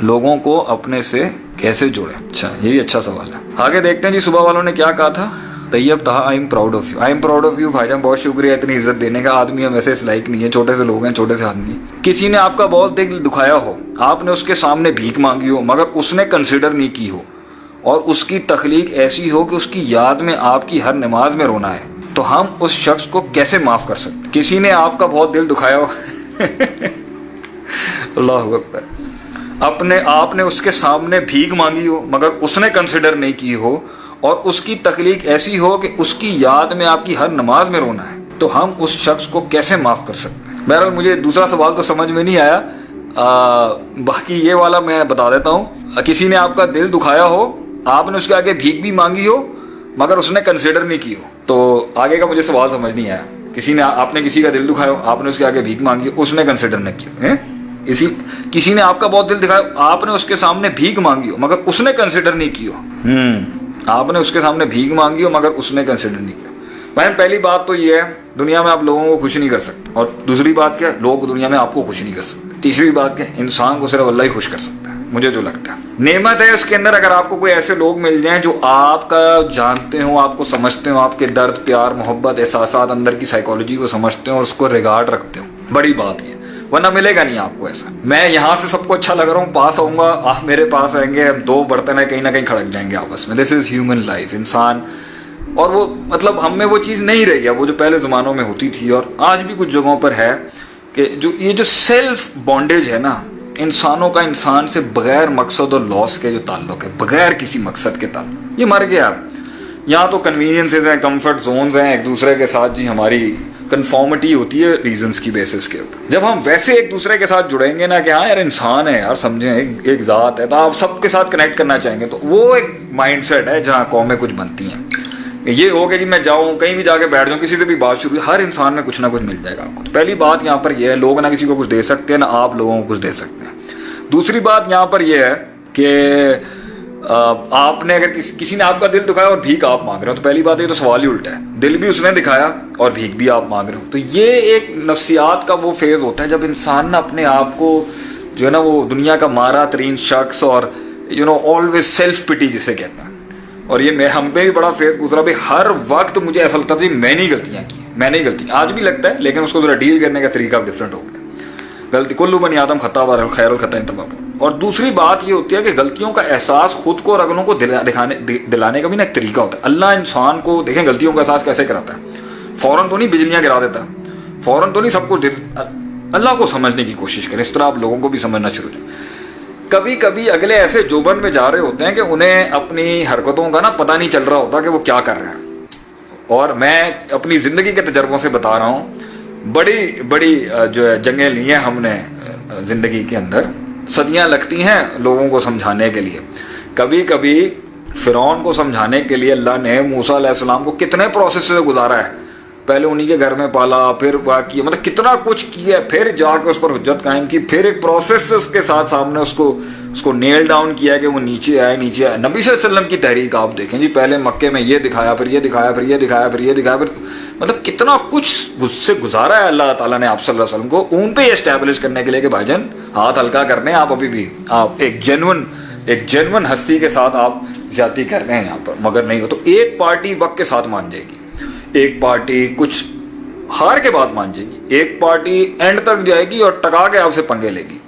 लोगों को अपने से कैसे जोड़े? अच्छा, ये भी अच्छा सवाल है। आगे देखते हैं जी, सुबह वालों ने क्या कहा था। तैयब था, I am proud of you. I am proud of you भाईजान, बहुत शुक्रिया इतनी इज्जत देने का। आदमी हम ऐसे इस लायक नहीं है, छोटे से लोग हैं, छोटे से आदमी। किसी ने आपका बहुत दिल दुखाया हो, आपने उसके सामने भीख मांगी हो मगर उसने कंसिडर नहीं की हो, और उसकी तख्लीक ऐसी हो कि उसकी याद में आपकी हर नमाज में रोना है, तो हम उस शख्स को कैसे माफ कर सकते? किसी ने आपका बहुत दिल दुखाया हो अल्लाहु अकबर, आपने उसके सामने भीख मांगी हो मगर उसने कंसिडर नहीं की हो, और उसकी तकलीफ ऐसी हो कि उसकी याद में आपकी हर नमाज में रोना है, तो हम उस शख्स को कैसे माफ कर सकते हैं? बहरहाल मुझे दूसरा सवाल तो समझ में नहीं आया, बाकी ये वाला मैं बता देता हूँ। किसी ने आपका दिल दुखाया हो, आपने उसके आगे भीख भी मांगी हो मगर उसने कंसिडर नहीं की हो, तो आगे का मुझे सवाल समझ नहीं आया। आपने किसी का दिल दुखाया हो, आपने उसके आगे भीख मांगी हो, उसने कंसिडर नहीं की। किसी ने आपका बहुत दिल दिखाया, आपने उसके सामने भीख मांगी हो मगर उसने कंसिडर नहीं की हो। आपने उसके सामने भीख मांगी हो मगर उसने कंसिडर नहीं किया। भाई पहली बात तो ये है, दुनिया में आप लोगों को खुश नहीं कर सकते, और दूसरी बात क्या, लोग दुनिया में आपको खुश नहीं कर सकते। तीसरी बात क्या, इंसान को सिर्फ अल्लाह ही खुश कर सकता है, मुझे जो लगता है। नेमत है उसके अंदर, अगर आपको कोई ऐसे लोग मिल जाएं जो आपका जानते हो, आपको समझते हो, आपके दर्द, प्यार, मोहब्बत, एहसासात, अंदर की साइकोलॉजी को समझते हो और उसको रिगार्ड रखते हो, बड़ी बात है, वरना मिलेगा नहीं आपको ऐसा। मैं यहाँ से सबको अच्छा लग रहा हूँ, पास आऊंगा, आप मेरे पास आएंगे, हम दो बर्तन है कहीं ना कहीं खड़क जाएंगे आपस में। दिस इज ह्यूमन लाइफ, इंसान। और वो मतलब हम में वो चीज़ नहीं रही है, वो जो पहले ज़मानों में होती थी और आज भी कुछ जगहों पर है, कि जो ये जो सेल्फ बॉन्डेज है ना इंसानों का, इंसान से बगैर मकसद और लॉस के जो ताल्लुक है, बगैर किसी मकसद के ताल्लुक, ये मर गया। यहाँ तो कन्वीनियंसेस हैं, कंफर्ट जोन्स हैं, एक दूसरे के साथ जी हमारी कन्फॉर्मिटी होती है रीजंस की बेसिस के ऊपर। जब हम वैसे एक दूसरे के साथ जुड़ेंगे ना कि हाँ यार इंसान है यार, समझें एक ज़ात है, तो आप सबके साथ कनेक्ट करना चाहेंगे, तो वो एक माइंडसेट है जहाँ कौमें कुछ बनती हैं। ये हो गया कि मैं जाऊँ कहीं भी जाके बैठ जाऊँ, किसी से भी बात शुरू, हर इंसान में कुछ ना कुछ मिल जाएगा आपको। तो पहली बात यहाँ पर यह है, लोग ना किसी को कुछ दे सकते हैं ना आप लोगों को कुछ दे सकते हैं। दूसरी बात यहाँ पर यह है कि आपने अगर किसी ने आपका दिल दुखाया और भीख आप मांग रहे हो, तो पहली बात ये तो सवाल ही उल्टा है। दिल भी उसने दिखाया और भीख भी आप मांग रहे हो, तो ये एक नफ्सियात का वो फेज होता है जब इंसान ना अपने आप को जो है ना वो दुनिया का मारा तरीन शख्स और ऑलवेज सेल्फ पिटी जिसे कहते हैं। और ये हम पे भी बड़ा फेज गुजरा भाई, हर वक्त मुझे ऐसा लगता था मैंने ही गलतियां की, मैंने ही गलती, आज भी लगता है, लेकिन उसको जरा डील करने का तरीका डिफरेंट हो गया। गलती कुल्लु बनी आदम खता व खैरुल खता तबाह। और दूसरी बात ये होती है कि गलतियों का एहसास खुद को और अगलों को दिलाने का भी ना एक तरीका होता है। अल्लाह इंसान को देखें गलतियों का एहसास कैसे कराता है, फौरन तो नहीं बिजलियां गिरा देता, फौरन तो नहीं सब कुछ, अल्लाह को समझने की कोशिश करें। इस तरह आप लोगों को भी समझना शुरू करें। कभी कभी अगले ऐसे जोबन में जा रहे होते हैं कि उन्हें अपनी हरकतों का ना पता नहीं चल रहा होता कि वो क्या कर रहे हैं। और मैं अपनी जिंदगी के तजर्बों से बता रहा हूँ, बड़ी बड़ी जो है जंगें ली हैं हमने जिंदगी के अंदर, सदियां लगती हैं लोगों को समझाने के लिए। कभी कभी फिरौन को समझाने के लिए अल्लाह ने मूसा अलैहिस्सलाम को कितने प्रोसेस से गुजारा है, पहले उन्हीं के घर में पाला, फिर किया, मतलब कितना कुछ किया, फिर जाकर उस पर हुज्जत कायम की, फिर एक प्रोसेस से उसके साथ सामने उसको नेल डाउन किया कि वो नीचे आए। नबी सल्लल्लाहु अलैहि वसल्लम की तहरीक आप देखें जी, पहले मक्के में ये दिखाया, फिर ये दिखाया, फिर ये दिखाया, फिर ये दिखाया, फिर मतलब कितना कुछ उससे गुजारा है अल्लाह ताला ने आप सल्लल्लाहु अलैहि वसल्लम को, उन पे एस्टैब्लिश करने के लिए कि भाईजान हाथ हल्का करने हैं आप, अभी भी आप एक जेन्युइन हस्ती के साथ आप ज्यादती कर रहे हैं यहाँ पर, मगर नहीं हो तो एक पार्टी वक्त के साथ मान जाएगी, एक पार्टी कुछ हार के बाद मान जाएगी, एक पार्टी एंड तक जाएगी और टका के आपसे पंगे लेगी,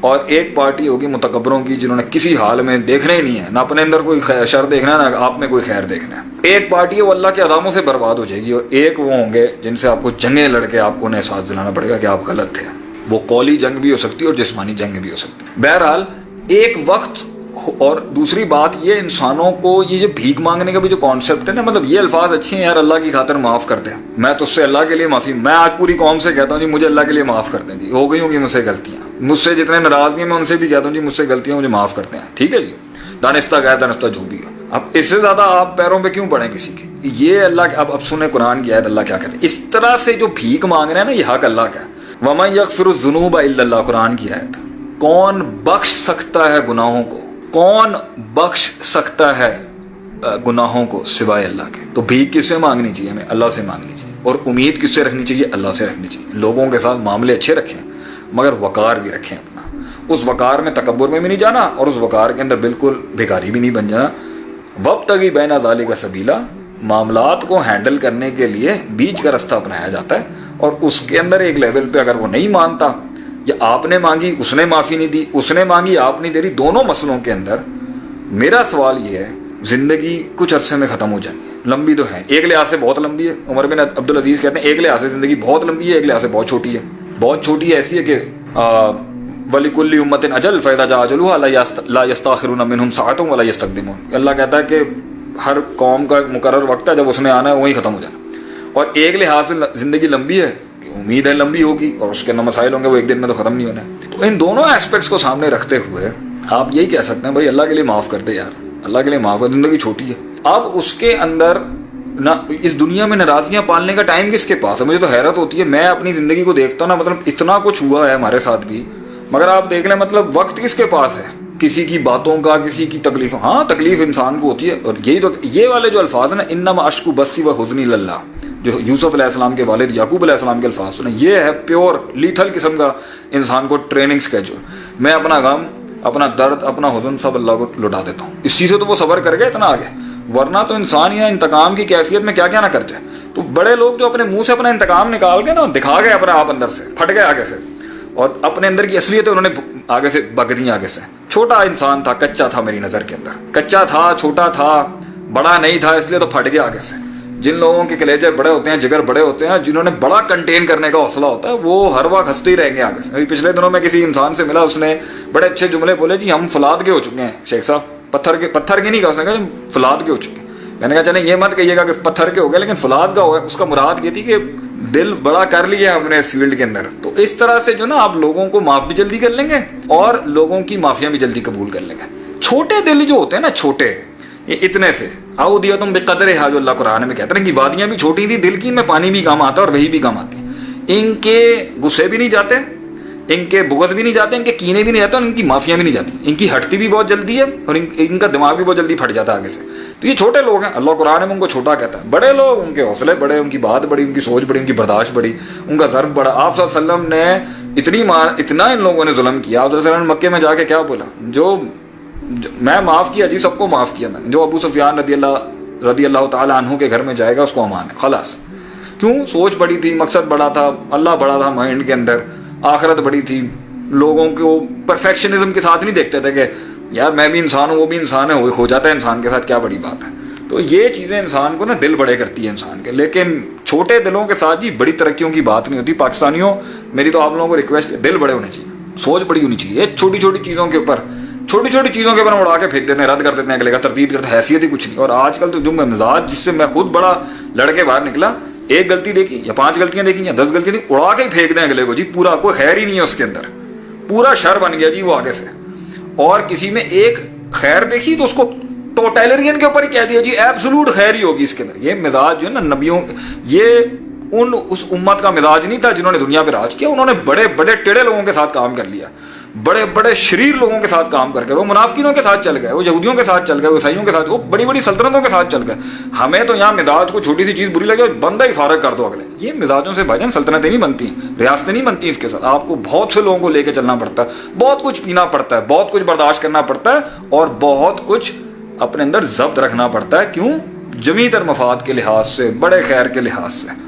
और एक पार्टी होगी मुतकब्बरों की जिन्होंने किसी हाल में देखना ही नहीं है, ना अपने अंदर कोई शर देखना है, ना आप में कोई खैर देखना है। एक पार्टी है वो अल्लाह के अज़ामों से बर्बाद हो जाएगी, और एक वो होंगे जिनसे आपको जंगें लड़के आपको एहसास दिलाना पड़ेगा कि आप गलत थे। वो कौली जंग भी हो सकती है और जिस्मानी जंग भी हो सकती है। बहरहाल एक वक्त। और दूसरी बात ये, इंसानों को ये जो भीख मांगने का भी जो कॉन्सेप्ट है ना, मतलब ये अल्फाज अच्छे हैं यार, अल्लाह की खातिर माफ कर दे, मैं तुझसे अल्लाह के लिए माफी, मैं आज पूरी कौम से कहता हूँ जी मुझे अल्लाह के लिए माफ कर दें जी, हो गई होंगी मुझसे गलतियां, मुझसे जितने नाराज भी हैं मैं उनसे भी कहता हूँ जी मुझसे गलतियां मुझे माफ करते हैं, ठीक है जी, दानिस्ता गैर दानिस्ता जो भी है। अब इससे ज्यादा आप पैरों पे क्यों पड़े किसी के, ये अल्लाह, अब सुने कुरान की आयत, अल्लाह क्या कहते हैं, इस तरह से जो भीख मांग रहे हैं ना, ये हक अल्लाह का है। वमन यगफिरुज़्ज़ुनूब इल्लल्लाह, कुरान की आयत, कौन बख्श सकता है गुनाहों को, कौन बख्श सकता है गुनाहों को सिवाय अल्लाह के। तो भीख किससे मांगनी चाहिए, हमें अल्लाह से मांगनी चाहिए, और उम्मीद किससे रखनी चाहिए, अल्लाह से रखनी चाहिए। लोगों के साथ मामले अच्छे रखें मगर वकार भी रखें अपना, اس وقار میں تکبر میں بھی نہیں جانا اور اس وقار کے اندر بالکل بھکاری بھی نہیں بن جانا. وابتغی بین ذالک سبیلا, معاملات کو ہینڈل کرنے کے لیے بیچ کا راستہ اپنایا جاتا ہے, اور اس کے اندر ایک لیول پہ اگر وہ نہیں مانتا, یا آپ نے مانگی اس نے معافی نہیں دی, اس نے مانگی آپ نہیں دے رہی, دونوں مسئلوں کے اندر میرا سوال یہ ہے زندگی کچھ عرصے میں ختم ہو جانی ہے. لمبی تو ہے, ایک لحاظ سے بہت لمبی ہے. عمر بن عبدالعزیز کہتے ہیں ایک لحاظ سے زندگی بہت لمبی ہے, ایک لحاظ سے بہت چھوٹی ہے. بہت چھوٹی ہے ایسی ہے کہ وَلِكُلِّ أُمَّةٍ أَجَلٌ فَإِذَا جَاءَ أَجَلُهَا لَا يَسْتَأْخِرُونَ مِنْهُمْ سَاعَةً وَلَا يَسْتَقْدِمُونَ. اللہ کہتا ہے کہ ہر قوم کا ایک مقرر وقت ہے, جب اس نے آنا ہے وہی ختم ہو جانا. اور ایک لحاظ سے زندگی لمبی ہے کہ امید ہے لمبی ہوگی, اور اس کے اندر مسائل ہوں گے, وہ ایک دن میں تو ختم نہیں ہونے. تو ان دونوں ایسپیکٹس کو سامنے رکھتے ہوئے آپ یہی کہہ سکتے ہیں بھائی اللہ کے لیے معاف کر دے یار, اللہ کے لیے معاف کر, زندگی چھوٹی ہے. اب اس کے اندر نہ اس دنیا میں ناراضگیاں پالنے کا ٹائم کس کے پاس ہے. مجھے تو حیرت ہوتی ہے, میں اپنی زندگی کو دیکھتا ہوں نا, مطلب اتنا کچھ ہوا ہے ہمارے ساتھ بھی, مگر آپ دیکھ لیں مطلب وقت کس کے پاس ہے کسی کی باتوں کا, کسی کی تکلیف. ہاں تکلیف انسان کو ہوتی ہے, اور یہی تو یہ والے جو الفاظ ہیں نا, انما اشکو بسی و حزنی للہ, جو یوسف علیہ السلام کے والد یعقوب علیہ السلام کے الفاظ سنیں, یہ ہے پیور لیتھل قسم کا انسان کو ٹریننگ اسکیجول. میں اپنا غم, اپنا درد, اپنا حزن سب اللہ کو لٹا دیتا ہوں. اسی سے تو وہ صبر کر گئے اتنا آگے, ورنہ تو انسان یا انتقام کی کیفیت میں کیا کیا نہ کرتے. تو بڑے لوگ جو اپنے منہ سے اپنا انتقام نکال کے نا دکھا گئے اپنا آپ اندر سے, پھٹ گئے آگے سے, اور اپنے اندر کی اصلیت انہوں نے آگے سے بک دی آگے سے. چھوٹا انسان تھا, کچا تھا, میری نظر کے اندر کچا تھا, چھوٹا تھا, بڑا نہیں تھا, اس لیے تو پھٹ گیا آگے سے. جن لوگوں کے کلیجے بڑے ہوتے ہیں, جگر بڑے ہوتے ہیں, جنہوں نے بڑا کنٹین کرنے کا حوصلہ ہوتا ہے, وہ ہر وقت ہنستے ہی رہیں گے آگے سے. ابھی پچھلے دنوں میں کسی انسان سے ملا, اس نے بڑے اچھے جملے بولے, جی ہم فلاد کے ہو چکے ہیں شیخ صاحب, پتھر کے نہیں کہا, اس نے کہا فلاد کے ہو چکے ہیں. میں نے کہا چلیں یہ مت کہیے گا کہ پتھر کے ہو گئے, لیکن فلاد کا ہو گیا. اس کا مراد یہ تھی کہ دل بڑا کر لیا ہم نے اس فیلڈ کے اندر. تو اس طرح سے جو نا آپ لوگوں کو معاف بھی جلدی کر لیں گے اور لوگوں کی معافیاں بھی جلدی قبول کر لیں گے. چھوٹے دل جو ہوتے ہیں نا, چھوٹے, یہ اتنے سے اودیتم بقدرھا, جو اللہ قرآن میں کہتے ہیں کہ وادیاں بھی چھوٹی تھی دل کی, ان میں پانی بھی کم آتا ہے اور وہی بھی کم آتی. ان کے غصے بھی نہیں جاتے, ان کے بغض بھی نہیں جاتے, ان کے کینے بھی نہیں جاتے, اور ان کی معافیاں بھی نہیں جاتی. ان کی ہٹتی بھی بہت جلدی ہے, اور ان کا دماغ بھی بہت جلدی پھٹ جاتا ہے آگے سے. تو یہ چھوٹے لوگ ہیں, اللہ قرآن میں ان کو چھوٹا کہتا ہے. بڑے لوگ, ان کے حوصلے بڑے, ان کی بات بڑی, ان کی سوچ بڑی, ان کی برداشت بڑی, ان کا ظرف بڑا. آپ صلی اللہ علیہ وسلم نے اتنا ان لوگوں نے ظلم کیا. آپ صلی اللہ علیہ وسلم نے مکے میں جا کے کیا بولا, جو میں معاف کیا جی, سب کو معاف کیا میں نے, جو ابو سفیان رضی اللہ تعالیٰ عنہ کے گھر میں جائے گا اس کو امان ہے, خلاص. کیوں؟ سوچ بڑی تھی, مقصد بڑا تھا, اللہ بڑا تھا مائنڈ کے اندر, آخرت بڑی تھی. لوگوں کو پرفیکشنزم کے ساتھ نہیں دیکھتے تھے کہ یار میں بھی انسان ہوں, وہ بھی انسان ہے, ہو جاتا ہے انسان کے ساتھ, کیا بڑی بات ہے. تو یہ چیزیں انسان کو نا دل بڑے کرتی ہے انسان کے. لیکن چھوٹے دلوں کے ساتھ جی بڑی ترقیوں کی بات نہیں ہوتی. پاکستانیوں, میری تو آپ لوگوں کو ریکویسٹ, دل بڑے ہونے چاہیے, سوچ بڑی ہونی چاہیے. چھوٹی چھوٹی چیزوں کے اوپر ہم اڑا کے پھینک دیتے ہیں, رد کر دیتے ہیں اگلے کا, تردید کرتے ہیں, حیثیت ہی کچھ نہیں. اور آج کل تو جو مزاج, جس سے میں خود بڑا لڑ کے باہر نکلا, ایک غلطی دیکھی یا 5 غلطیاں دیکھی یا 10 غلطیاں دیکھی, اڑا کے ہی پھینک دیں اگلے کو جی, پورا کوئی خیر ہی نہیں ہے اس کے اندر, پورا شر بن گیا جی وہ آگے سے. اور کسی میں ایک خیر دیکھی تو اس کو ٹوٹیلرین کے اوپر ہی کہہ دیا جی ایبسولوٹ خیر ہی ہوگی اس کے اندر. یہ مزاج جو ہے نا نبیوں, یہ اس امت کا مزاج نہیں تھا جنہوں نے دنیا پہ راج کیا. انہوں نے بڑے بڑے ٹیڑے لوگوں کے ساتھ کام کر لیا, بڑے بڑے شریر لوگوں کے ساتھ کام کر کے, وہ منافقینوں کے ساتھ چل گئے, وہ یہودیوں کے ساتھ چل گئے, وہ عیسائیوں کے ساتھ, وہ بڑی بڑی سلطنتوں کے ساتھ چل گئے. ہمیں تو یہاں مزاج کو چھوٹی سی چیز بری لگے, بندہ ہی فارغ کر دو اگلے. یہ مزاجوں سے بھائی جان سلطنتیں نہیں بنتی, ریاستیں نہیں بنتی. اس کے ساتھ آپ کو بہت سے لوگوں کو لے کے چلنا پڑتا ہے, بہت کچھ پینا پڑتا ہے, بہت کچھ برداشت کرنا پڑتا ہے, اور بہت کچھ اپنے اندر ضبط رکھنا پڑتا ہے. کیوں؟ جمی تر مفاد کے لحاظ سے, بڑے خیر کے لحاظ سے.